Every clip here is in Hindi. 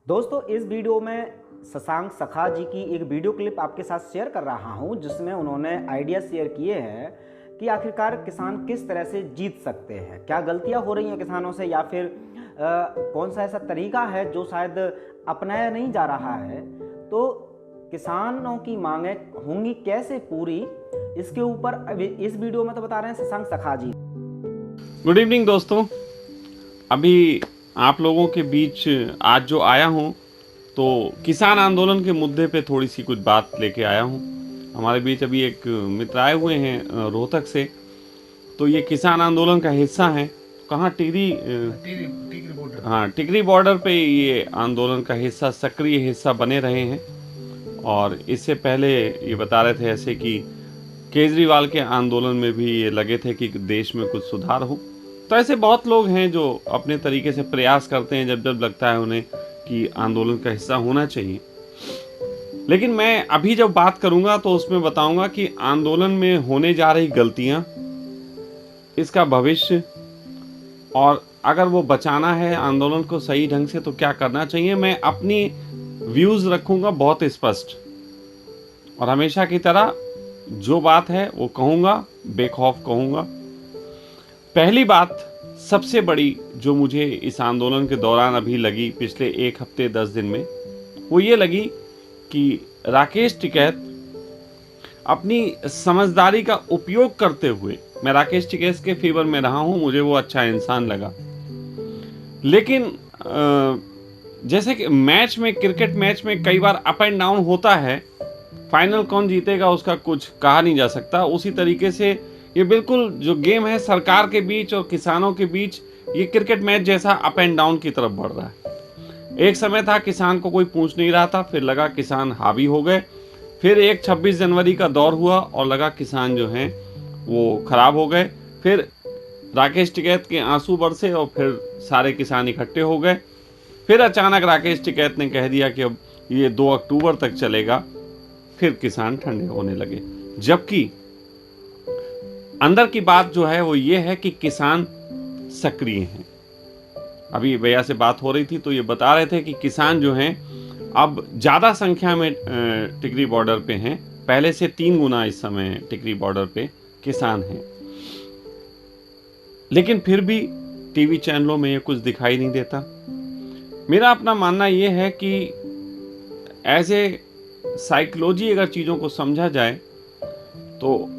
दोस्तों इस वीडियो में शशांक सखा जी की एक वीडियो क्लिप आपके साथ शेयर कर रहा हूं, जिसमें उन्होंने आइडिया शेयर किए हैं कि आखिरकार किसान किस तरह से जीत सकते हैं, क्या गलतियां हो रही हैं किसानों से, या फिर कौन सा ऐसा तरीका है जो शायद अपनाया नहीं जा रहा है। तो किसानों की मांगें होंगी कैसे पूरी, इसके ऊपर इस वीडियो में तो बता रहे हैं शशांक सखा जी। गुड इवनिंग दोस्तों, अभी आप लोगों के बीच आज जो आया हूँ तो किसान आंदोलन के मुद्दे पे थोड़ी सी कुछ बात लेके आया हूँ। हमारे बीच अभी एक मित्र आए हुए हैं रोहतक से, तो ये किसान आंदोलन का हिस्सा हैं। कहाँ टिकरी बॉर्डर पे ये आंदोलन का हिस्सा, सक्रिय हिस्सा बने रहे हैं। और इससे पहले ये बता रहे थे ऐसे कि केजरीवाल के आंदोलन में भी ये लगे थे कि देश में कुछ सुधार हो। तो ऐसे बहुत लोग हैं जो अपने तरीके से प्रयास करते हैं जब जब लगता है उन्हें कि आंदोलन का हिस्सा होना चाहिए। लेकिन मैं अभी जब बात करूंगा तो उसमें बताऊंगा कि आंदोलन में होने जा रही गलतियां, इसका भविष्य, और अगर वो बचाना है आंदोलन को सही ढंग से तो क्या करना चाहिए। मैं अपनी व्यूज रखूंगा बहुत स्पष्ट, और हमेशा की तरह जो बात है वो कहूंगा, बेखौफ कहूंगा। पहली बात सबसे बड़ी जो मुझे इस आंदोलन के दौरान अभी लगी, पिछले एक हफ्ते 10 दिन में, वो ये लगी कि राकेश टिकैत अपनी समझदारी का उपयोग करते हुए, मैं राकेश टिकैत के फेवर में रहा हूं, मुझे वो अच्छा इंसान लगा। लेकिन जैसे कि मैच में, क्रिकेट मैच में कई बार अप एंड डाउन होता है, फाइनल कौन जीतेगा उसका कुछ कहा नहीं जा सकता। उसी तरीके से ये बिल्कुल जो गेम है सरकार के बीच और किसानों के बीच, ये क्रिकेट मैच जैसा अप एंड डाउन की तरफ बढ़ रहा है। एक समय था किसान को कोई पूछ नहीं रहा था, फिर लगा किसान हावी हो गए, फिर एक 26 जनवरी का दौर हुआ और लगा किसान जो हैं वो खराब हो गए, फिर राकेश टिकैत के आंसू बरसे और फिर सारे किसान इकट्ठे हो गए। फिर अचानक राकेश टिकैत ने कह दिया कि अब ये 2 अक्टूबर तक चलेगा, फिर किसान ठंडे होने लगे। जबकि अंदर की बात जो है वो ये है कि किसान सक्रिय हैं। अभी भैया से बात हो रही थी तो ये बता रहे थे कि किसान जो हैं अब ज़्यादा संख्या में टिकरी बॉर्डर पे हैं, पहले से 3 गुना इस समय टिकरी बॉर्डर पे किसान हैं। लेकिन फिर भी टीवी चैनलों में ये कुछ दिखाई नहीं देता। मेरा अपना मानना ये है कि एज ए साइकोलॉजी अगर चीज़ों को समझा जाए तो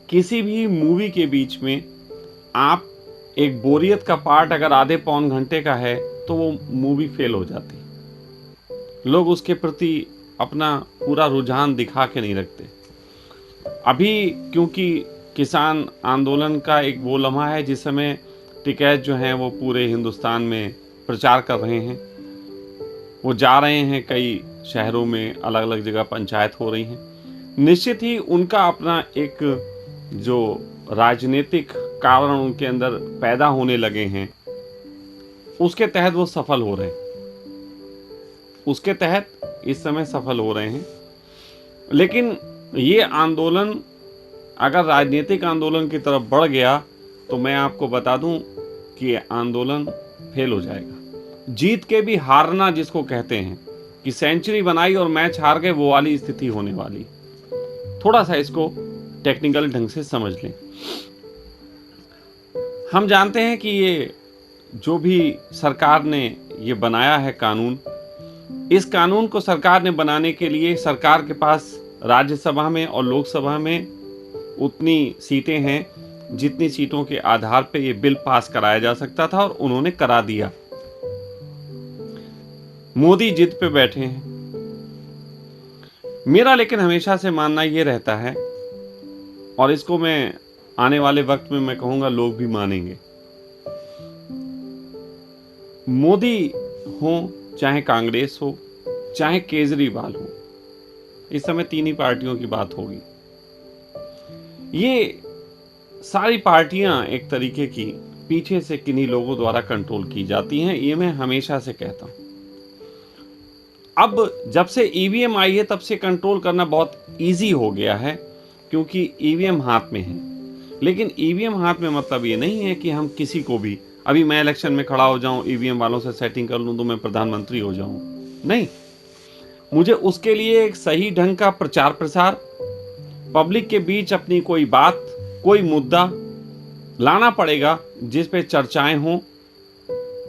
किसी भी मूवी के बीच में आप एक बोरियत का पार्ट अगर आधे पौन घंटे का है तो वो मूवी फेल हो जाती। लोग उसके प्रति अपना पूरा रुझान दिखा के नहीं रखते। अभी क्योंकि किसान आंदोलन का एक वो लम्हा है जिस समय टिकैत जो हैं वो पूरे हिंदुस्तान में प्रचार कर रहे हैं, वो जा रहे हैं कई शहरों में, अलग अलग जगह पंचायत हो रही हैं। निश्चित ही उनका अपना एक जो राजनीतिक कारण उनके अंदर पैदा होने लगे हैं, उसके तहत वो सफल हो रहे हैं, उसके तहत इस समय सफल हो रहे हैं। लेकिन ये आंदोलन अगर राजनीतिक आंदोलन की तरफ बढ़ गया तो मैं आपको बता दूं कि ये आंदोलन फेल हो जाएगा। जीत के भी हारना जिसको कहते हैं कि सेंचुरी बनाई और मैच हार गए, वो वाली स्थिति होने वाली। थोड़ा सा इसको टेक्निकल ढंग से समझ लें। हम जानते हैं कि ये जो भी सरकार ने ये बनाया है कानून, इस कानून को सरकार ने बनाने के लिए सरकार के पास राज्यसभा में और लोकसभा में उतनी सीटें हैं जितनी सीटों के आधार पर ये बिल पास कराया जा सकता था, और उन्होंने करा दिया। मोदी जिद पे बैठे हैं। मेरा लेकिन हमेशा से मानना ये रहता है, और इसको मैं आने वाले वक्त में मैं कहूंगा लोग भी मानेंगे, मोदी हो चाहे कांग्रेस हो चाहे केजरीवाल हो, इस समय 3 ही पार्टियों की बात होगी। ये सारी पार्टियां एक तरीके की पीछे से किन्हीं लोगों द्वारा कंट्रोल की जाती हैं, ये मैं हमेशा से कहता हूं। अब जब से ईवीएम आई है तब से कंट्रोल करना बहुत इजी हो गया है, क्योंकि ईवीएम हाथ में है। लेकिन ईवीएम हाथ में मतलब ये नहीं है कि हम किसी को भी अभी मैं इलेक्शन में खड़ा हो जाऊं, ईवीएम वालों से सेटिंग कर लूं तो मैं प्रधानमंत्री हो जाऊं। नहीं, मुझे उसके लिए एक सही ढंग का प्रचार प्रसार, पब्लिक के बीच अपनी कोई बात, कोई मुद्दा लाना पड़ेगा जिस पे चर्चाएं हों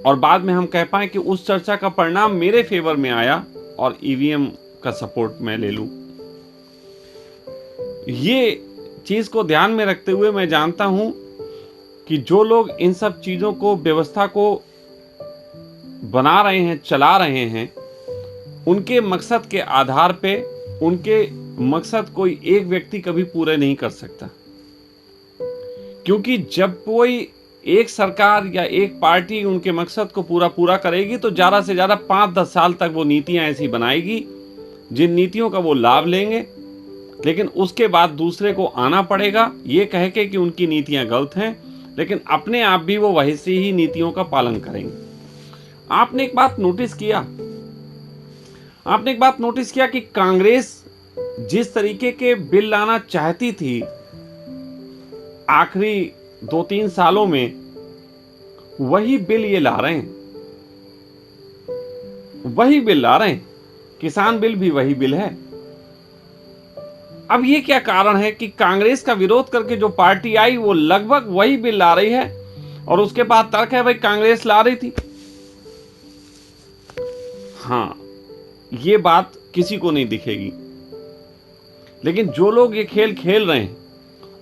और बाद में हम कह पाए कि उस चर्चा का परिणाम मेरे फेवर में आया और ईवीएम का सपोर्ट मैं ले लूं। ये चीज को ध्यान में रखते हुए मैं जानता हूं कि जो लोग इन सब चीजों को, व्यवस्था को बना रहे हैं, चला रहे हैं, उनके मकसद के आधार पे उनके मकसद कोई एक व्यक्ति कभी पूरे नहीं कर सकता। क्योंकि जब कोई एक सरकार या एक पार्टी उनके मकसद को पूरा करेगी तो ज़्यादा से ज़्यादा 5-10 साल तक वो नीतियां ऐसी बनाएगी जिन नीतियों का वो लाभ लेंगे, लेकिन उसके बाद दूसरे को आना पड़ेगा ये कह के कि उनकी नीतियां गलत हैं, लेकिन अपने आप भी वो वैसी ही नीतियों का पालन करेंगे। आपने एक बात नोटिस किया कि कांग्रेस जिस तरीके के बिल लाना चाहती थी आखिरी 2-3 सालों में, वही बिल ये ला रहे हैं, किसान बिल भी वही बिल है। अब ये क्या कारण है कि कांग्रेस का विरोध करके जो पार्टी आई वो लगभग वही बिल ला रही है और उसके बाद तर्क है भाई कांग्रेस ला रही थी। हाँ, ये बात किसी को नहीं दिखेगी, लेकिन जो लोग ये खेल खेल रहे हैं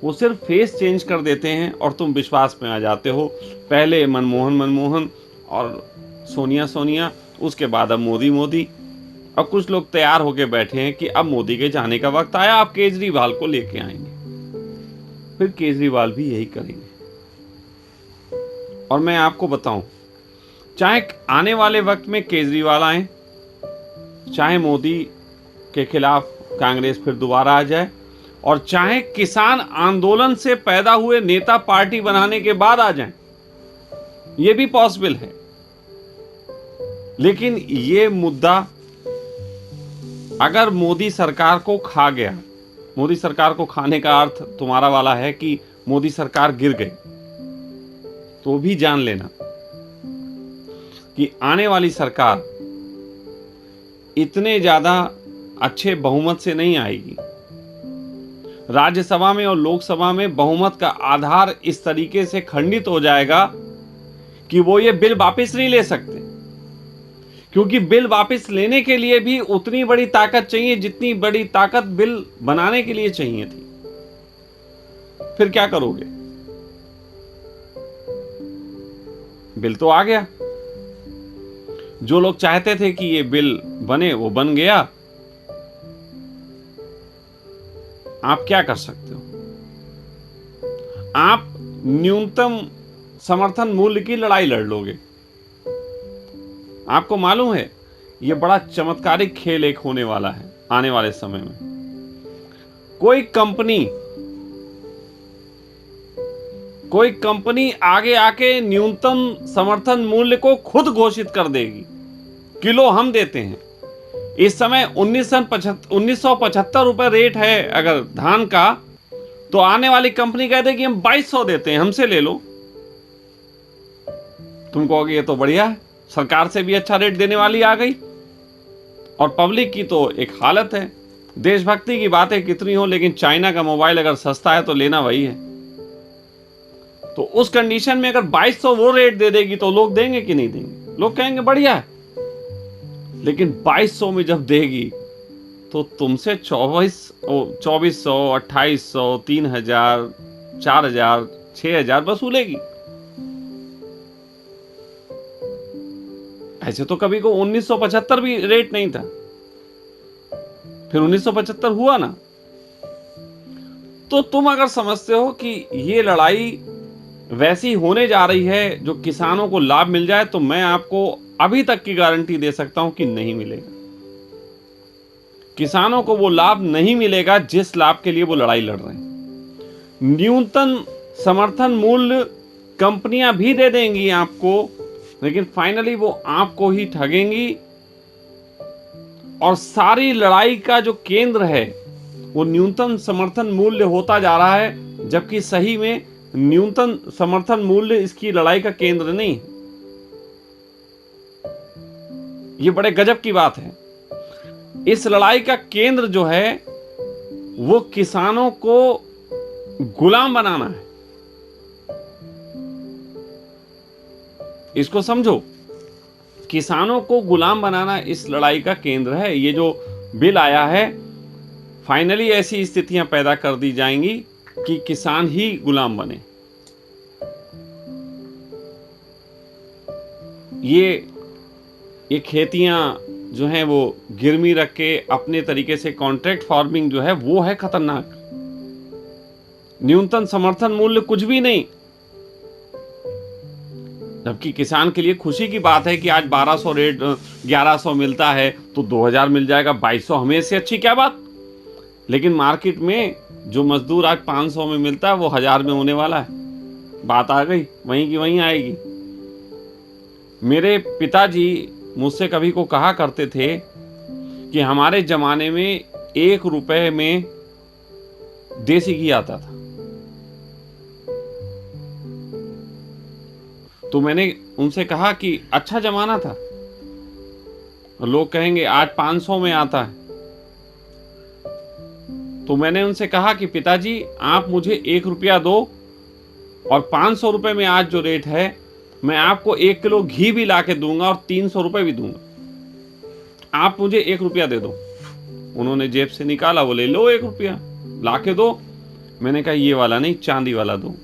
वो सिर्फ फेस चेंज कर देते हैं और तुम विश्वास में आ जाते हो। पहले मनमोहन और सोनिया, उसके बाद अब मोदी। अब कुछ लोग तैयार होकर बैठे हैं कि अब मोदी के जाने का वक्त आया, अब केजरीवाल को लेके आएंगे। फिर केजरीवाल भी यही करेंगे। और मैं आपको बताऊं, चाहे आने वाले वक्त में केजरीवाल आए, चाहे मोदी के खिलाफ कांग्रेस फिर दोबारा आ जाए, और चाहे किसान आंदोलन से पैदा हुए नेता पार्टी बनाने के बाद आ जाएं, ये भी पॉसिबल है। लेकिन ये मुद्दा अगर मोदी सरकार को खा गया, मोदी सरकार को खाने का अर्थ तुम्हारा वाला है कि मोदी सरकार गिर गई, तो भी जान लेना कि आने वाली सरकार इतने ज्यादा अच्छे बहुमत से नहीं आएगी। राज्यसभा में और लोकसभा में बहुमत का आधार इस तरीके से खंडित हो जाएगा कि वो ये बिल वापस नहीं ले सकते, क्योंकि बिल वापस लेने के लिए भी उतनी बड़ी ताकत चाहिए जितनी बड़ी ताकत बिल बनाने के लिए चाहिए थी। फिर क्या करोगे? बिल तो आ गया, जो लोग चाहते थे कि ये बिल बने वो बन गया। आप क्या कर सकते हो? आप न्यूनतम समर्थन मूल्य की लड़ाई लड़ लोगे। आपको मालूम है ये बड़ा चमत्कारिक खेल एक होने वाला है आने वाले समय में। कोई कंपनी आगे आके न्यूनतम समर्थन मूल्य को खुद घोषित कर देगी। किलो हम देते हैं, इस समय 1975 रुपए रेट है अगर धान का, तो आने वाली कंपनी कहते कि हम 2200 देते हैं, हमसे ले लो। तुम कहोगे ये तो बढ़िया है, सरकार से भी अच्छा रेट देने वाली आ गई। और पब्लिक की तो एक हालत है, देशभक्ति की बातें कितनी हो, लेकिन चाइना का मोबाइल अगर सस्ता है तो लेना वही है। तो उस कंडीशन में अगर 2200 वो रेट दे देगी तो लोग देंगे कि नहीं देंगे? लोग कहेंगे बढ़िया है। लेकिन 2200 में जब देगी तो तुमसे 2400, 2800, 3000, 4000, 6000 वसूलेगी। ऐसे तो कभी को 1975 भी रेट नहीं था, फिर 1975 हुआ ना। तो तुम अगर समझते हो कि ये लड़ाई वैसी होने जा रही है जो किसानों को लाभ मिल जाए, तो मैं आपको अभी तक की गारंटी दे सकता हूं कि नहीं मिलेगा। किसानों को वो लाभ नहीं मिलेगा जिस लाभ के लिए वो लड़ाई लड़ रहे हैं। न्यूनतम समर्थन मूल्य कंपनियां भी दे देंगी आपको, लेकिन फाइनली वो आपको ही ठगेंगी। और सारी लड़ाई का जो केंद्र है वो न्यूनतम समर्थन मूल्य होता जा रहा है, जबकि सही में न्यूनतम समर्थन मूल्य इसकी लड़ाई का केंद्र नहीं। ये बड़े गजब की बात है। इस लड़ाई का केंद्र जो है वो किसानों को गुलाम बनाना है। इसको समझो, किसानों को गुलाम बनाना इस लड़ाई का केंद्र है। ये जो बिल आया है, फाइनली ऐसी स्थितियां पैदा कर दी जाएंगी कि किसान ही गुलाम बने। ये खेतियां जो हैं वो गिरवी रख के अपने तरीके से कॉन्ट्रैक्ट फार्मिंग जो है वो है खतरनाक। न्यूनतम समर्थन मूल्य कुछ भी नहीं, जबकि किसान के लिए खुशी की बात है कि आज 1200 रेट 1100 मिलता है तो 2000 मिल जाएगा, 2200 हमें से अच्छी क्या बात। लेकिन मार्केट में जो मजदूर आज 500 में मिलता है वो 1000 में होने वाला है। बात आ गई, वहीं की वहीं आएगी। मेरे पिताजी मुझसे कभी को कहा करते थे कि हमारे जमाने में 1 रुपए में देसी घी आता था। तो मैंने उनसे कहा कि अच्छा जमाना था। लोग कहेंगे आज 500 में आता है। तो मैंने उनसे कहा कि पिताजी आप मुझे 1 रुपया दो और 500 रुपए में आज जो रेट है मैं आपको 1 किलो घी भी ला के दूंगा और 300 रुपए भी दूंगा। आप मुझे 1 रुपया दे दो। उन्होंने जेब से निकाला, बोले लो 1 रुपया ला के दो। मैंने कहा ये वाला नहीं, चांदी वाला दो,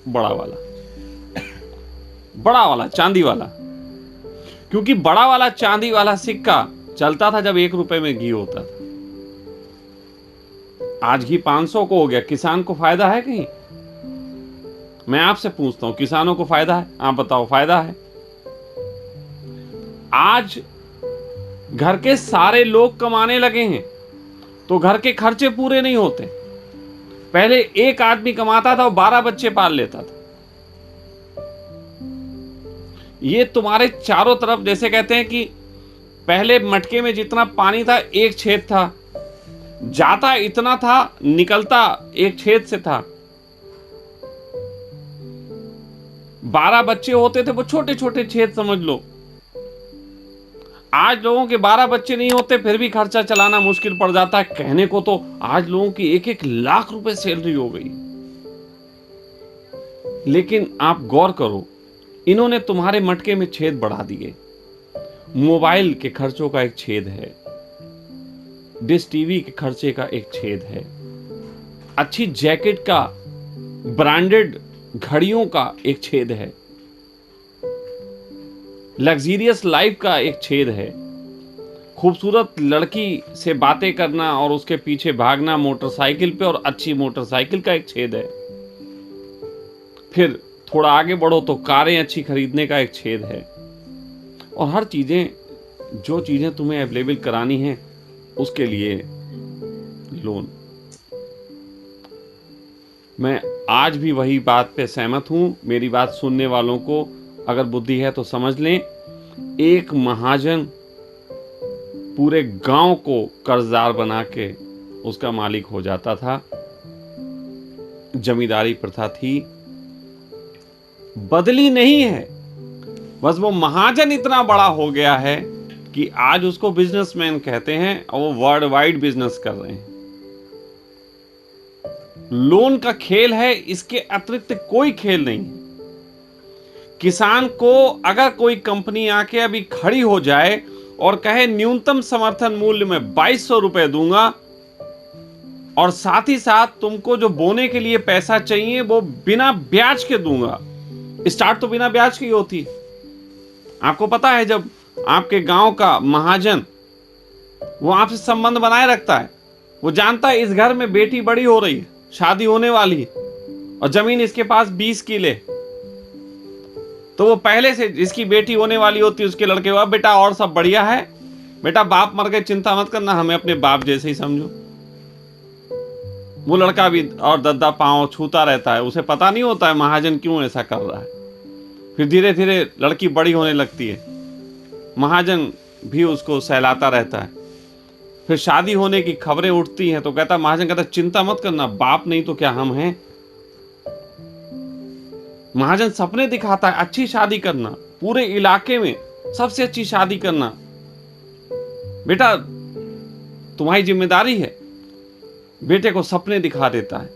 बड़ा वाला, बड़ा वाला चांदी वाला। क्योंकि बड़ा वाला चांदी वाला सिक्का चलता था जब 1 रुपए में घी होता था। आज घी 500 को हो गया। किसान को फायदा है कहीं? मैं आपसे पूछता हूं, किसानों को फायदा है? आप बताओ, फायदा है? आज घर के सारे लोग कमाने लगे हैं तो घर के खर्चे पूरे नहीं होते। पहले एक आदमी कमाता था और 12 बच्चे पाल लेता था। ये तुम्हारे चारों तरफ, जैसे कहते हैं कि पहले मटके में जितना पानी था एक छेद था, जाता इतना था, निकलता एक छेद से था। 12 बच्चे होते थे, वो छोटे छोटे छेद समझ लो। आज लोगों के 12 बच्चे नहीं होते फिर भी खर्चा चलाना मुश्किल पड़ जाता है। कहने को तो आज लोगों की 1-1 लाख रुपए सैलरी हो गई। लेकिन आप गौर करो, इन्होंने तुम्हारे मटके में छेद बढ़ा दिए। मोबाइल के खर्चों का एक छेद है, डिश टीवी के खर्चे का एक छेद है, अच्छी जैकेट का, ब्रांडेड घड़ियों का एक छेद है, लग्जरियस लाइफ का एक छेद है, खूबसूरत लड़की से बातें करना और उसके पीछे भागना मोटरसाइकिल पे और अच्छी मोटरसाइकिल का एक छेद है। फिर थोड़ा आगे बढ़ो तो कारें अच्छी खरीदने का एक छेद है। और हर चीजें, जो चीजें तुम्हें अवेलेबल करानी है उसके लिए लोन। मैं आज भी वही बात पे सहमत हूं। मेरी बात सुनने वालों को अगर बुद्धि है तो समझ लें, एक महाजन पूरे गांव को कर्जदार बना के उसका मालिक हो जाता था। जमींदारी प्रथा थी, बदली नहीं है, बस वो महाजन इतना बड़ा हो गया है कि आज उसको बिजनेसमैन कहते हैं और वो वर्ल्ड वाइड बिजनेस कर रहे हैं। लोन का खेल है, इसके अतिरिक्त कोई खेल नहीं है। किसान को अगर कोई कंपनी आके अभी खड़ी हो जाए और कहे न्यूनतम समर्थन मूल्य में 2200 रुपए दूंगा और साथ ही साथ तुमको जो बोने के लिए पैसा चाहिए वो बिना ब्याज के दूंगा। स्टार्ट तो बिना ब्याज की होती है। आपको पता है, जब आपके गांव का महाजन वो आपसे संबंध बनाए रखता है, वो जानता है इस घर में बेटी बड़ी हो रही है, शादी होने वाली है और जमीन इसके पास 20 किले, तो वो पहले से इसकी बेटी होने वाली होती है उसके लड़के को, बेटा और सब बढ़िया है, बेटा बाप मर गए चिंता मत करना, हमें अपने बाप जैसे ही समझो। वो लड़का भी और दद्दा पांव छूता रहता है, उसे पता नहीं होता है महाजन क्यों ऐसा कर रहा है। फिर धीरे धीरे लड़की बड़ी होने लगती है, महाजन भी उसको सहलाता रहता है। फिर शादी होने की खबरें उठती हैं तो कहता, महाजन कहता चिंता मत करना, बाप नहीं तो क्या हम हैं। महाजन सपने दिखाता है अच्छी शादी करना, पूरे इलाके में सबसे अच्छी शादी करना। बेटा तुम्हारी जिम्मेदारी है। बेटे को सपने दिखा देता है,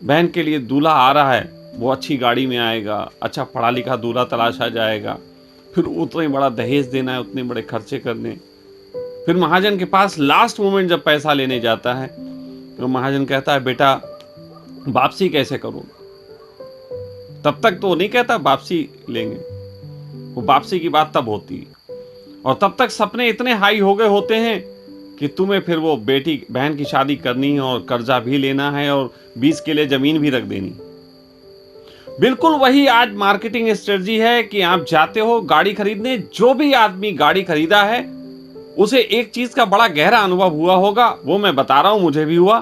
बहन के लिए दूल्हा आ रहा है, वो अच्छी गाड़ी में आएगा, अच्छा पढ़ा लिखा दूल्हा तलाशा जाएगा, फिर उतने बड़ा दहेज देना है, उतने बड़े खर्चे करने। फिर महाजन के पास लास्ट मोमेंट जब पैसा लेने जाता है तो महाजन कहता है बेटा वापसी कैसे करूं। तब तक तो नहीं कहता वापसी लेंगे, वो वापसी की बात तब होती है। और तब तक सपने इतने हाई हो गए होते हैं कि तुम्हें फिर वो बेटी बहन की शादी करनी है और कर्जा भी लेना है और 20 किले जमीन भी रख देनी। बिल्कुल वही आज मार्केटिंग स्ट्रेटजी है कि आप जाते हो गाड़ी खरीदने, जो भी आदमी गाड़ी खरीदा है उसे एक चीज का बड़ा गहरा अनुभव हुआ होगा, वो मैं बता रहा हूं, मुझे भी हुआ।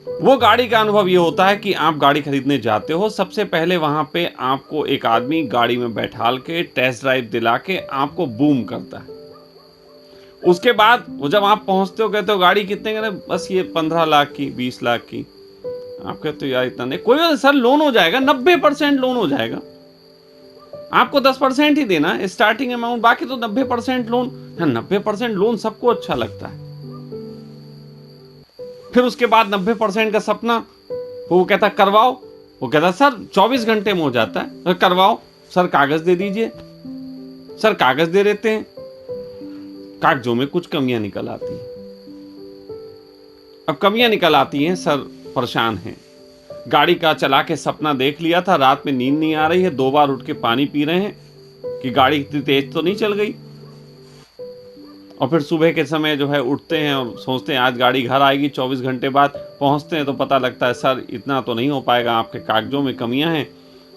वो गाड़ी का अनुभव ये होता है कि आप गाड़ी खरीदने जाते हो, सबसे पहले वहां पे आपको एक आदमी गाड़ी में बैठाल के टेस्ट ड्राइव दिला के आपको बूम करता है। उसके बाद वो जब आप पहुंचते हो कहते हो गाड़ी कितने का, बस ये 15 लाख की, 20 लाख की। आप कहते हो यार इतना नहीं, कोई सर लोन हो जाएगा, 90% लोन हो जाएगा, आपको 10% ही देना है स्टार्टिंग अमाउंट, बाकी तो 90% लोन। 90% लोन सबको अच्छा लगता है। फिर उसके बाद 90% का सपना, वो कहता करवाओ, वो कहता सर 24 घंटे में हो जाता है, करवाओ सर, कागज दे दीजिए। सर कागज दे देते हैं, कागजों में कुछ कमियां निकल आती हैं। अब कमियां निकल आती हैं, सर परेशान हैं, गाड़ी का चला के सपना देख लिया था, रात में नींद नहीं आ रही है, 2 बार उठ के पानी पी रहे हैं कि गाड़ी इतनी तेज तो नहीं चल गई। और फिर सुबह के समय जो है उठते हैं और सोचते हैं आज गाड़ी घर आएगी, 24 घंटे बाद पहुंचते हैं तो पता लगता है सर इतना तो नहीं हो पाएगा, आपके कागजों में कमियां हैं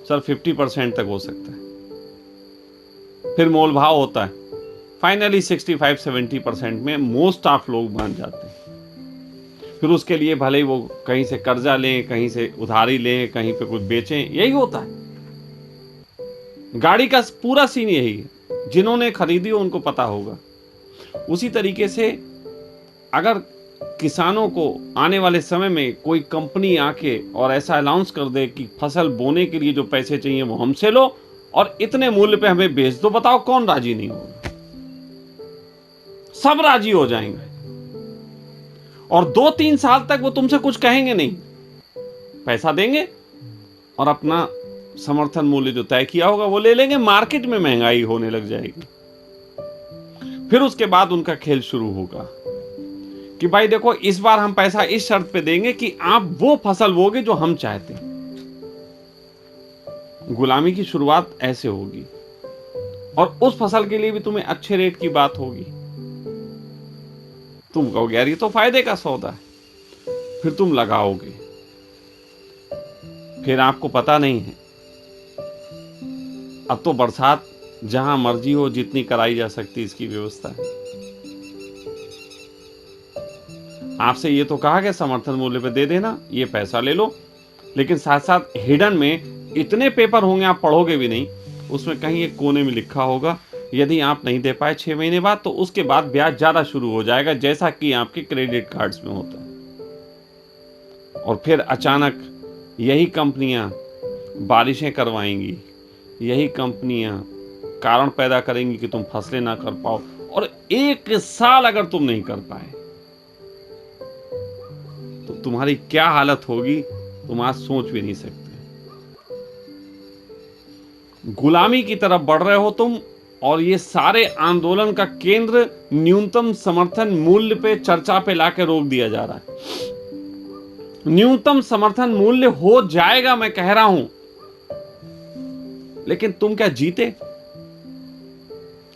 सर, 50% तक हो सकता है। फिर मोल भाव होता है, फाइनली 65-70% में मोस्ट ऑफ लोग मान जाते हैं। फिर उसके लिए भले ही वो कहीं से कर्जा लें, कहीं से उधारी लें, कहीं पे कुछ बेचें, यही होता है। गाड़ी का पूरा सीन यही है, जिन्होंने खरीदी हो उनको पता होगा। उसी तरीके से अगर किसानों को आने वाले समय में कोई कंपनी आके और ऐसा अनाउंस कर दे कि फसल बोने के लिए जो पैसे चाहिए वो हमसे लो और इतने मूल्य पे हमें बेच दो, बताओ कौन राजी नहीं होगा? सब राजी हो जाएंगे और 2-3 साल तक वो तुमसे कुछ कहेंगे नहीं, पैसा देंगे और अपना समर्थन मूल्य जो तय किया होगा वो ले लेंगे। मार्केट में महंगाई होने लग जाएगी। फिर उसके बाद उनका खेल शुरू होगा कि भाई देखो इस बार हम पैसा इस शर्त पे देंगे कि आप वो फसल बोगे जो हम चाहते हैं। गुलामी की शुरुआत ऐसे होगी और उस फसल के लिए भी तुम्हें अच्छे रेट की बात होगी। तुम कहोगे यार ये तो फायदे का सौदा है, फिर तुम लगाओगे। फिर आपको पता नहीं है, अब तो बरसात जहां मर्जी हो जितनी कराई जा सकती इसकी व्यवस्था है। आपसे ये तो कहा गया समर्थन मूल्य पे दे देना, ये पैसा ले लो, लेकिन साथ साथ हिडन में इतने पेपर होंगे आप पढ़ोगे भी नहीं, उसमें कहीं एक कोने में लिखा होगा यदि आप नहीं दे पाए 6 महीने बाद तो उसके बाद ब्याज ज्यादा शुरू हो जाएगा, जैसा कि आपके क्रेडिट कार्ड्स में होता है। और फिर अचानक यही कंपनियां बारिशें करवाएंगी, यही कंपनियां कारण पैदा करेंगी कि तुम फसलें ना कर पाओ, और 1 साल अगर तुम नहीं कर पाए तो तुम्हारी क्या हालत होगी तुम आज सोच भी नहीं सकते। गुलामी की तरफ बढ़ रहे हो तुम, और ये सारे आंदोलन का केंद्र न्यूनतम समर्थन मूल्य पे चर्चा पे लाके रोक दिया जा रहा है। न्यूनतम समर्थन मूल्य हो जाएगा मैं कह रहा हूं, लेकिन तुम क्या जीते?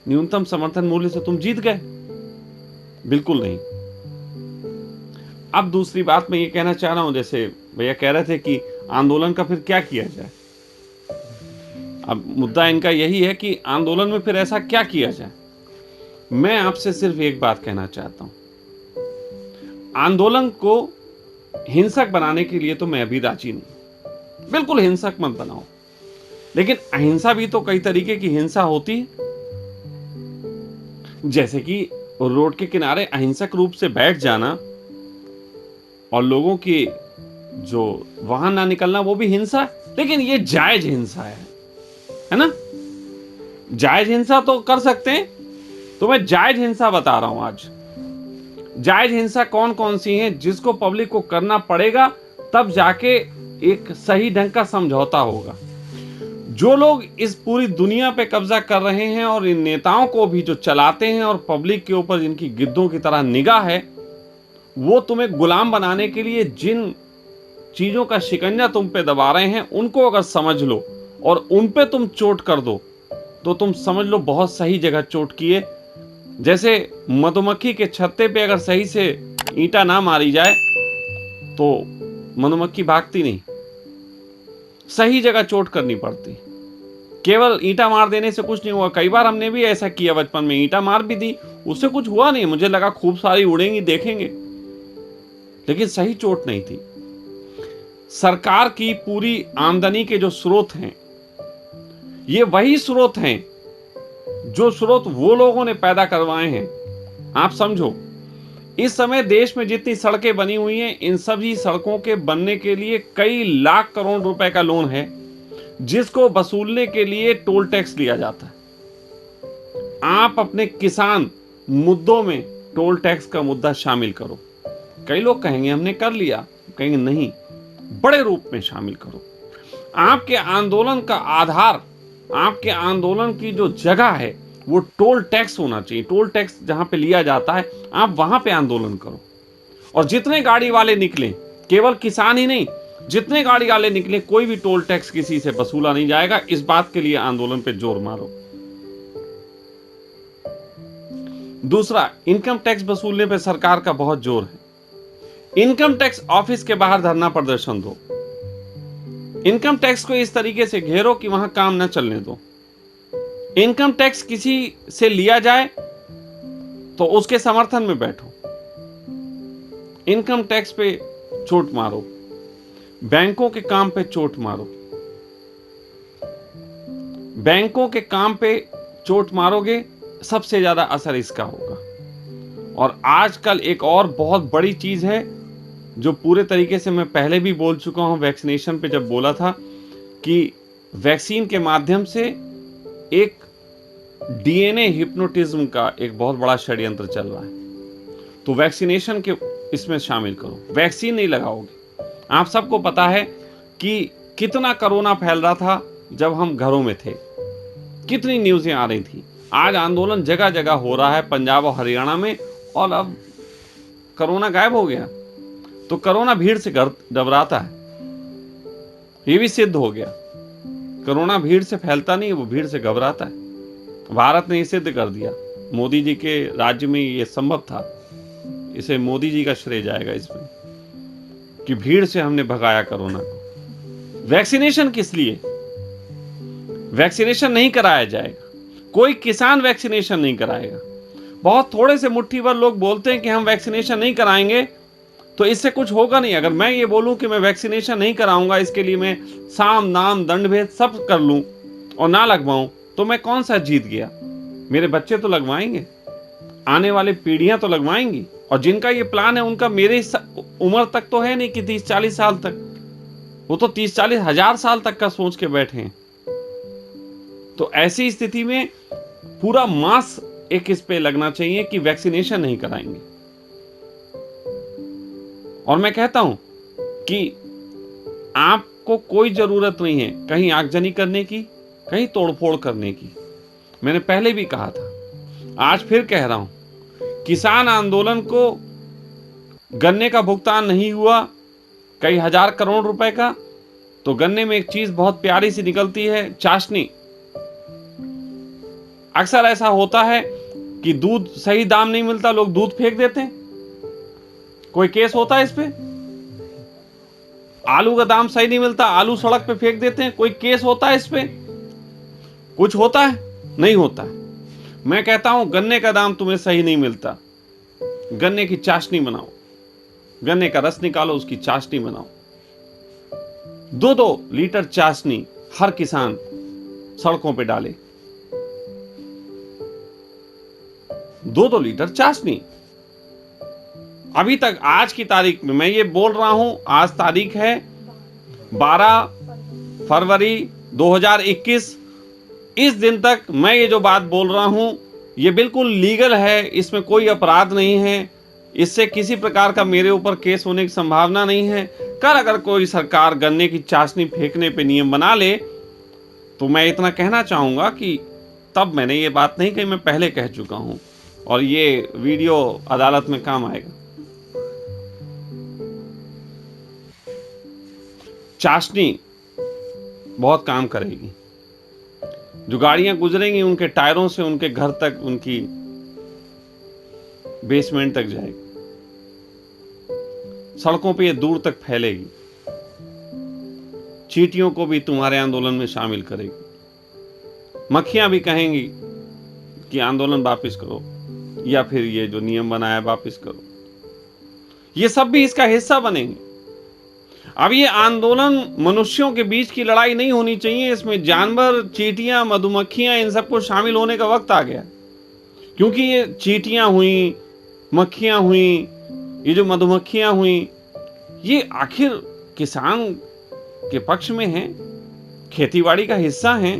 न्यूनतम समर्थन मूल्य से तुम जीत गए? बिल्कुल नहीं। अब दूसरी बात मैं ये कहना चाह रहा हूं, जैसे भैया कह रहे थे कि आंदोलन का फिर क्या किया जाए। अब मुद्दा इनका यही है कि आंदोलन में फिर ऐसा क्या किया जाए। मैं आपसे सिर्फ एक बात कहना चाहता हूं, आंदोलन को हिंसक बनाने के लिए तो मैं अभी राजी नहीं, बिल्कुल हिंसक मत बनाओ, लेकिन अहिंसा भी तो कई तरीके की हिंसा होती है। जैसे कि रोड के किनारे अहिंसक रूप से बैठ जाना और लोगों की जो वाहन ना निकलना वो भी हिंसा है, लेकिन ये जायज हिंसा है ना। जायज हिंसा तो कर सकते हैं, तो मैं जायज हिंसा बता रहा हूं आज। जायज हिंसा कौन कौन सी है जिसको पब्लिक को करना पड़ेगा, तब जाके एक सही ढंग का समझौता होगा। जो लोग इस पूरी दुनिया पे कब्जा कर रहे हैं और इन नेताओं को भी जो चलाते हैं और पब्लिक के ऊपर जिनकी गिद्धों की तरह निगाह है, वो तुम्हें गुलाम बनाने के लिए जिन चीजों का शिकंजा तुम पे दबा रहे हैं, उनको अगर समझ लो और उन पे तुम चोट कर दो, तो तुम समझ लो बहुत सही जगह चोट किए। जैसे मधुमक्खी के छत्ते पे अगर सही से ईंटा ना मारी जाए तो मधुमक्खी भागती नहीं, सही जगह चोट करनी पड़ती। केवल ईंटा मार देने से कुछ नहीं हुआ। कई बार हमने भी ऐसा किया, बचपन में ईंटा मार भी दी, उससे कुछ हुआ नहीं, मुझे लगा खूब सारी उड़ेंगी देखेंगे, लेकिन सही चोट नहीं थी। सरकार की पूरी आमदनी के जो स्रोत हैं, ये वही स्रोत हैं जो स्रोत वो लोगों ने पैदा करवाए हैं। आप समझो, इस समय देश में जितनी सड़कें बनी हुई हैं, इन सभी सड़कों के बनने के लिए कई लाख करोड़ रुपए का लोन है, जिसको वसूलने के लिए टोल टैक्स लिया जाता है। आप अपने किसान मुद्दों में टोल टैक्स का मुद्दा शामिल करो। कई लोग कहेंगे हमने कर लिया, कहेंगे नहीं, बड़े रूप में शामिल करो। आपके आंदोलन का आधार, आपके आंदोलन की जो जगह है, वो टोल टैक्स होना चाहिए। टोल टैक्स जहां पे लिया जाता है, आप वहां पे आंदोलन करो। और जितने गाड़ी वाले निकले, केवल किसान ही नहीं, जितने गाड़ी वाले निकले, कोई भी टोल टैक्स किसी से वसूला नहीं जाएगा। इस बात के लिए आंदोलन पे जोर मारो। दूसरा, इनकम टैक्स वसूलने पे सरकार का बहुत जोर है। इनकम टैक्स ऑफिस के बाहर धरना प्रदर्शन दो। इनकम टैक्स को इस तरीके से घेरो कि वहां काम न चलने दो। इनकम टैक्स किसी से लिया जाए तो उसके समर्थन में बैठो। इनकम टैक्स पे चोट मारो, बैंकों के काम पे चोट मारो। बैंकों के काम पे चोट मारोगे, सबसे ज्यादा असर इसका होगा। और आजकल एक और बहुत बड़ी चीज है जो पूरे तरीके से मैं पहले भी बोल चुका हूं, वैक्सीनेशन पे जब बोला था कि वैक्सीन के माध्यम से एक डीएनए हिप्नोटिज्म का एक बहुत बड़ा षड्यंत्र चल रहा है। तो वैक्सीनेशन के इसमें शामिल करो। वैक्सीन नहीं लगाओगे, आप सबको पता है कि कितना कोरोना फैल रहा था जब हम घरों में थे, कितनी न्यूज़ें आ रही थी। आज आंदोलन जगह जगह हो रहा है, पंजाब और हरियाणा में, और अब कोरोना गायब हो गया। तो कोरोना भीड़ से घबराता है, ये भी सिद्ध हो गया। कोरोना भीड़ से फैलता नहीं, वो भीड़ से घबराता है। भारत ने सिद्ध कर दिया, मोदी जी के राज्य में ये संभव था। इसे मोदी जी का श्रेय जाएगा इसमें कि भीड़ से हमने भगाया कोरोना को। वैक्सीनेशन किस लिए? वैक्सीनेशन नहीं कराया जाएगा, कोई किसान वैक्सीनेशन नहीं कराएगा। बहुत थोड़े से मुट्ठी भर लोग बोलते हैं कि हम वैक्सीनेशन नहीं कराएंगे, तो इससे कुछ होगा नहीं। अगर मैं ये बोलूं कि मैं वैक्सीनेशन नहीं कराऊंगा, इसके लिए मैं साम दाम दंड भेद सब कर लूं और ना लगवाऊं, तो मैं कौन सा जीत गया? मेरे बच्चे तो लगवाएंगे, आने वाली पीढ़ियां तो लगवाएंगी। और जिनका ये प्लान है उनका मेरे उम्र तक तो है नहीं कि 30-40 साल तक, वो तो 30-40 हजार साल तक का सोच के बैठे हैं। तो ऐसी स्थिति में पूरा मास एक इस पे लगना चाहिए कि वैक्सीनेशन नहीं कराएंगे। और मैं कहता हूं कि आपको कोई जरूरत नहीं है कहीं आगजनी करने की, कहीं तोड़फोड़ करने की। मैंने पहले भी कहा था, आज फिर कह रहा हूं, किसान आंदोलन को गन्ने का भुगतान नहीं हुआ कई हजार करोड़ रुपए का, तो गन्ने में एक चीज बहुत प्यारी सी निकलती है, चाशनी। अक्सर ऐसा होता है कि दूध सही दाम नहीं मिलता, लोग दूध फेंक देते हैं। कोई केस होता है इस पे? आलू का दाम सही नहीं मिलता, आलू सड़क पे फेंक देते हैं, कोई केस होता है इस पे? कुछ होता है? नहीं होता है। मैं कहता हूं, गन्ने का दाम तुम्हें सही नहीं मिलता, गन्ने की चाशनी बनाओ, गन्ने का रस निकालो, उसकी चाशनी बनाओ। 2-2 लीटर चाशनी हर किसान सड़कों पे डाले, 2-2 लीटर चाशनी। अभी तक आज की तारीख में मैं ये बोल रहा हूं, आज तारीख है 12 फरवरी 2021। इस दिन तक मैं ये जो बात बोल रहा हूं ये बिल्कुल लीगल है, इसमें कोई अपराध नहीं है, इससे किसी प्रकार का मेरे ऊपर केस होने की संभावना नहीं है। कल अगर कोई सरकार गन्ने की चाशनी फेंकने पे नियम बना ले तो मैं इतना कहना चाहूंगा कि तब मैंने ये बात नहीं कही, मैं पहले कह चुका हूं और ये वीडियो अदालत में काम आएगा। चाशनी बहुत काम करेगी, जो गाड़ियां गुजरेंगी उनके टायरों से उनके घर तक, उनकी बेसमेंट तक जाएगी, सड़कों पे ये दूर तक फैलेगी, चींटियों को भी तुम्हारे आंदोलन में शामिल करेगी। मक्खियां भी कहेंगी कि आंदोलन वापस करो या फिर ये जो नियम बनाया वापस करो। ये सब भी इसका हिस्सा बनेंगे। अब ये आंदोलन मनुष्यों के बीच की लड़ाई नहीं होनी चाहिए, इसमें जानवर, चींटियां, मधुमक्खियां, इन सबको शामिल होने का वक्त आ गया। क्योंकि ये चींटियां हुई, मक्खियां हुई, ये जो मधुमक्खियां हुई, ये आखिर किसान के पक्ष में हैं, खेतीबाड़ी का हिस्सा हैं।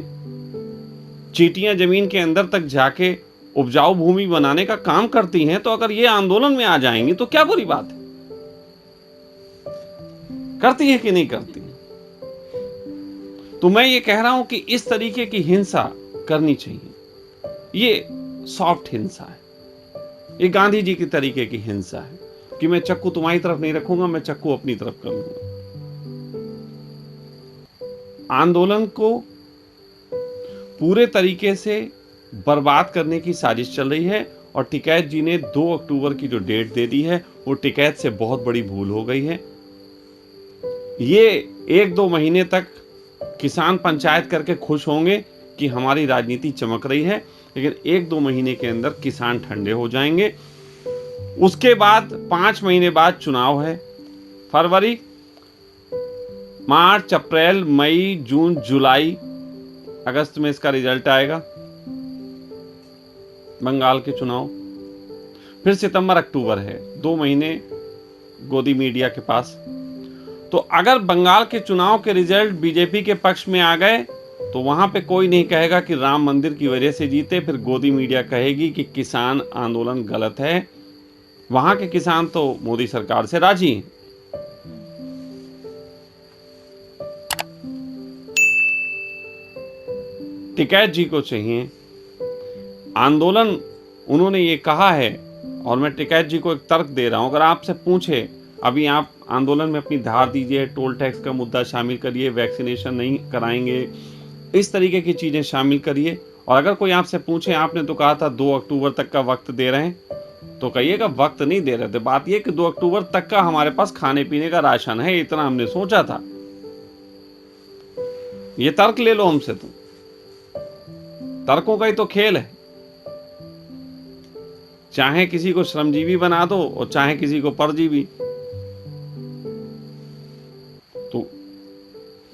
चींटियां जमीन के अंदर तक जाके उपजाऊ भूमि बनाने का काम करती हैं, तो अगर ये आंदोलन में आ जाएंगी तो क्या बुरी बात है? करती है कि नहीं करती? तो मैं ये कह रहा हूं कि इस तरीके की हिंसा करनी चाहिए। ये सॉफ्ट हिंसा है, ये गांधी जी की तरीके की हिंसा है कि मैं चक्कू तुम्हारी तरफ नहीं रखूंगा, मैं चक्कू अपनी तरफ कर लूंगा। आंदोलन को पूरे तरीके से बर्बाद करने की साजिश चल रही है और टिकैत जी ने 2 अक्टूबर की जो डेट दे दी है वो टिकैत से बहुत बड़ी भूल हो गई है। ये 1-2 महीने तक किसान पंचायत करके खुश होंगे कि हमारी राजनीति चमक रही है, लेकिन 1-2 महीने के अंदर किसान ठंडे हो जाएंगे। उसके बाद 5 महीने बाद चुनाव है, फरवरी, मार्च, अप्रैल, मई, जून, जुलाई, अगस्त में इसका रिजल्ट आएगा, बंगाल के चुनाव। फिर सितंबर, अक्टूबर है, 2 महीने गोदी मीडिया के पास। तो अगर बंगाल के चुनाव के रिजल्ट बीजेपी के पक्ष में आ गए तो वहां पे कोई नहीं कहेगा कि राम मंदिर की वजह से जीते, फिर गोदी मीडिया कहेगी कि किसान आंदोलन गलत है। वहां के किसान तो मोदी सरकार से राजी हैं। टिकैत जी को चाहिए आंदोलन, उन्होंने ये कहा है और मैं टिकैत जी को एक तर्क दे रहा हूं। अगर आपसे पूछे अभी आप आंदोलन में अपनी धार दीजिए, टोल टैक्स का मुद्दा शामिल करिए, वैक्सीनेशन नहीं कराएंगे, इस तरीके की चीजें शामिल करिए, और अगर कोई आपसे पूछे आपने तो कहा था 2 अक्टूबर तक का वक्त दे रहे हैं, तो कहिएगा वक्त नहीं दे रहे थे, बात यह कि 2 अक्टूबर तक का हमारे पास खाने पीने का राशन है, इतना हमने सोचा था। ये तर्क ले लो हमसे, तो तर्कों का ही तो खेल है। चाहे किसी को श्रमजीवी बना दो और चाहे किसी को परजीवी। तो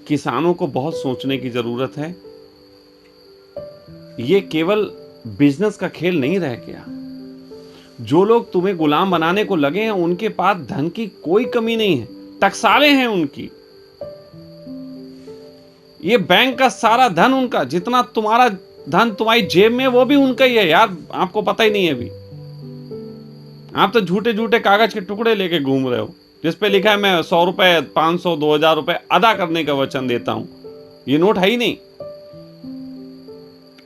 किसानों को बहुत सोचने की जरूरत है। ये केवल बिजनेस का खेल नहीं रह गया। जो लोग तुम्हें गुलाम बनाने को लगे हैं उनके पास धन की कोई कमी नहीं है, टकसालें हैं उनकी। ये बैंक का सारा धन उनका, जितना तुम्हारा धन तुम्हारी जेब में वो भी उनका ही है यार, आपको पता ही नहीं है अभी। आप तो झूठे झूठे कागज के टुकड़े लेके घूम रहे हो जिसपे लिखा है मैं 100 रुपए, 500, 2000 रुपए अदा करने का वचन देता हूं। ये नोट है ही नहीं।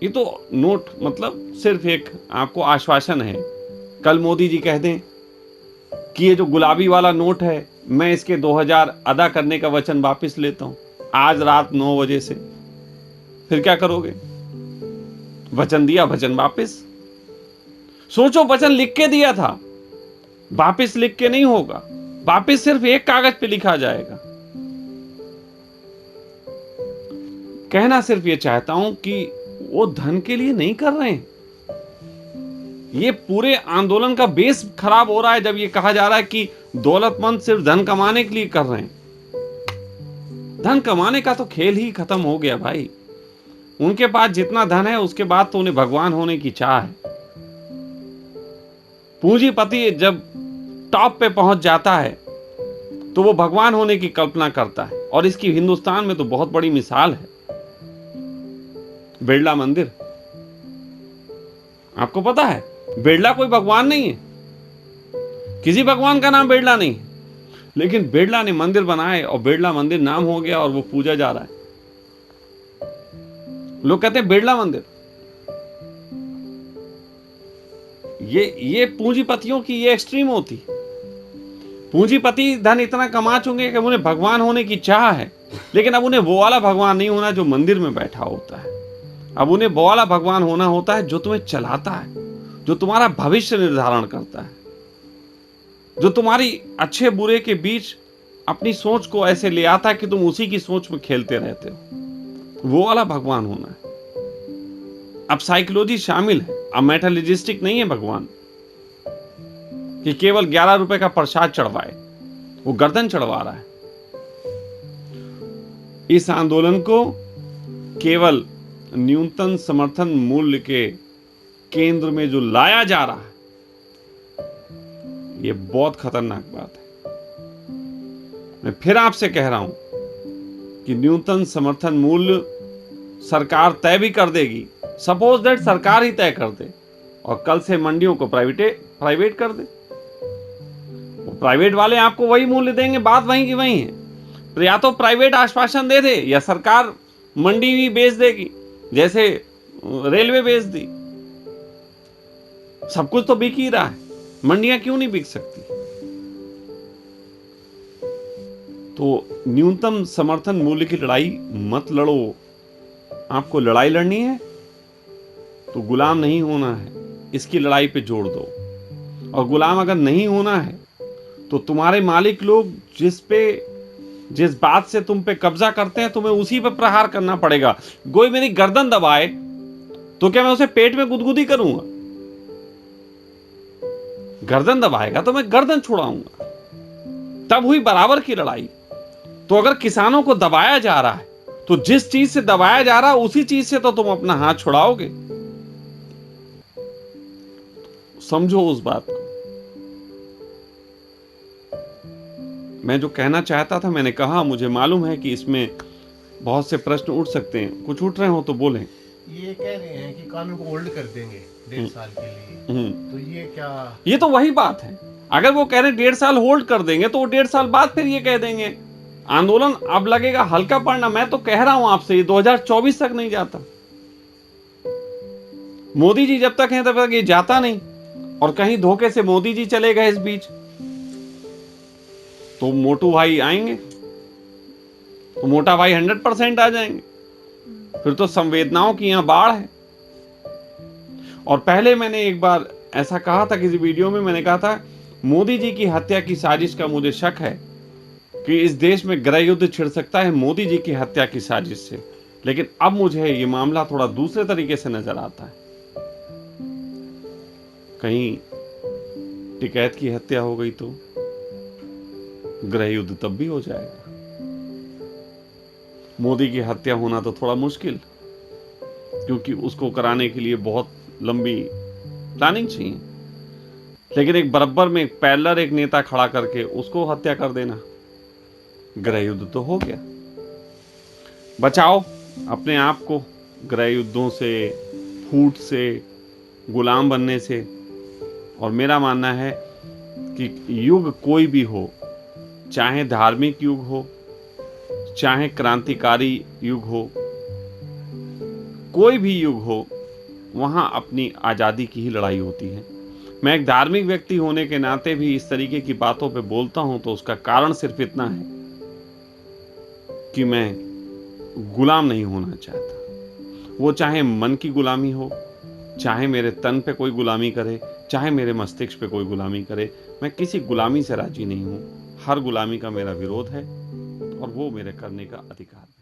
ये तो नोट मतलब सिर्फ एक आपको आश्वासन है। कल मोदी जी कह दें कि ये जो गुलाबी वाला नोट है मैं इसके 2000 अदा करने का वचन वापस लेता हूं आज रात 9 बजे से, फिर क्या करोगे? वचन दिया, वचन वापस। सोचो, वचन लिख के दिया था, वापस लिख के नहीं होगा, वापस सिर्फ एक कागज पे लिखा जाएगा। कहना सिर्फ ये चाहता हूं कि वो धन के लिए नहीं कर रहे हैं। ये पूरे आंदोलन का बेस खराब हो रहा है जब ये कहा जा रहा है कि दौलतमंद सिर्फ धन कमाने के लिए कर रहे हैं। धन कमाने का तो खेल ही खत्म हो गया भाई। उनके पास जितना धन है उसके बाद तो उन्हें भगवान होने की चाह है। पूंजीपति जब टॉप पे पहुंच जाता है तो वो भगवान होने की कल्पना करता है। और इसकी हिंदुस्तान में तो बहुत बड़ी मिसाल है, बिरला मंदिर। आपको पता है बिरला कोई भगवान नहीं है, किसी भगवान का नाम बिरला नहीं है, लेकिन बिरला ने मंदिर बनाए और बिरला मंदिर नाम हो गया और वो पूजा जा रहा है। लोग कहते हैं बिरला मंदिर। ये पूंजीपतियों की ये एक्सट्रीम होती। पूंजीपति धन इतना कमा चुके कि उन्हें भगवान होने की चाह है, लेकिन अब उन्हें वो वाला भगवान नहीं होना जो मंदिर में बैठा होता है। अब उन्हें वो वाला भगवान होना होता है जो तुम्हें चलाता है, जो तुम्हारा भविष्य निर्धारण करता है, जो तुम्हारी अच्छे बुरे के बीच अपनी सोच को ऐसे ले आता है कि तुम उसी की सोच में खेलते रहते हो। वो वाला भगवान होना है। अब साइकोलॉजी शामिल है, अब मेटलिजिस्टिक नहीं है भगवान कि केवल 11 रुपए का प्रसाद चढ़वाए, वो गर्दन चढ़वा रहा है। इस आंदोलन को केवल न्यूनतम समर्थन मूल्य के केंद्र में जो लाया जा रहा है, ये बहुत खतरनाक बात है। मैं फिर आपसे कह रहा हूं कि न्यूनतम समर्थन मूल्य सरकार तय भी कर देगी। सपोज दैट सरकार ही तय कर दे और कल से मंडियों को प्राइवेट कर दे, वो प्राइवेट वाले आपको वही मूल्य देंगे, बात वहीं की वहीं है। तो या तो प्राइवेट आश्वासन दे दे या सरकार मंडी भी बेच देगी, जैसे रेलवे बेच दी। सब कुछ तो बिक ही रहा है, मंडियां क्यों नहीं बिक सकती? तो न्यूनतम समर्थन मूल्य की लड़ाई मत लड़ो। आपको लड़ाई लड़नी है तो गुलाम नहीं होना है, इसकी लड़ाई पे जोड़ दो। और गुलाम अगर नहीं होना है तो तुम्हारे मालिक लोग जिस बात से तुम पे कब्जा करते हैं, तुम्हें उसी पे प्रहार करना पड़ेगा। कोई मेरी गर्दन दबाए तो क्या मैं उसे पेट में गुदगुदी करूंगा? गर्दन दबाएगा तो मैं गर्दन छुड़ाऊंगा, तब हुई बराबर की लड़ाई। तो अगर किसानों को दबाया जा रहा है तो जिस चीज से दबाया जा रहा है उसी चीज से तो तुम अपना हाथ छुड़ाओगे। समझो उस बात को। मैं जो कहना चाहता था मैंने कहा। मुझे मालूम है कि इसमें बहुत से प्रश्न उठ सकते हैं, कुछ उठ रहे हो तो बोलें। ये कह रहे हैं कि कानून को होल्ड कर देंगे 1.5 साल के लिए, तो ये क्या? ये तो वही बात है। अगर वो कह रहे हैं 1.5 साल होल्ड कर देंगे तो वो 1.5 साल बाद फिर ये कह देंगे आंदोलन अब लगेगा हल्का पड़ना। मैं तो कह रहा हूं आपसे, ये 2024 तक नहीं जाता। मोदी जी जब तक हैं तब तक ये जाता नहीं। और कहीं धोखे से मोदी जी चले गए इस बीच तो मोटू भाई आएंगे, तो मोटा भाई 100% आ जाएंगे। फिर तो संवेदनाओं की यहां बाढ़ है। और पहले मैंने एक बार ऐसा कहा था किसी वीडियो में, मैंने कहा था मोदी जी की हत्या की साजिश का मुझे शक है कि इस देश में गृह युद्ध छिड़ सकता है मोदी जी की हत्या की साजिश से। लेकिन अब मुझे ये मामला थोड़ा दूसरे तरीके से नजर आता है। कहीं टिकैत की हत्या हो गई तो गृह युद्ध तब भी हो जाएगा। मोदी की हत्या होना तो थोड़ा मुश्किल, क्योंकि उसको कराने के लिए बहुत लंबी प्लानिंग चाहिए। लेकिन एक बराबर में पैरेलल एक नेता खड़ा करके उसको हत्या कर देना, गृह युद्ध तो हो गया। बचाओ अपने आप को गृह युद्धों से, फूट से, गुलाम बनने से। और मेरा मानना है कि युग कोई भी हो, चाहे धार्मिक युग हो, चाहे क्रांतिकारी युग हो, कोई भी युग हो, वहां अपनी आजादी की ही लड़ाई होती है। मैं एक धार्मिक व्यक्ति होने के नाते भी इस तरीके की बातों पे बोलता हूं तो उसका कारण सिर्फ इतना है कि मैं गुलाम नहीं होना चाहता। वो चाहे मन की गुलामी हो, चाहे मेरे तन पे कोई गुलामी करे, चाहे मेरे मस्तिष्क पे कोई गुलामी करे, मैं किसी गुलामी से राजी नहीं हूं। हर गुलामी का मेरा विरोध है और वो मेरे करने का अधिकार है।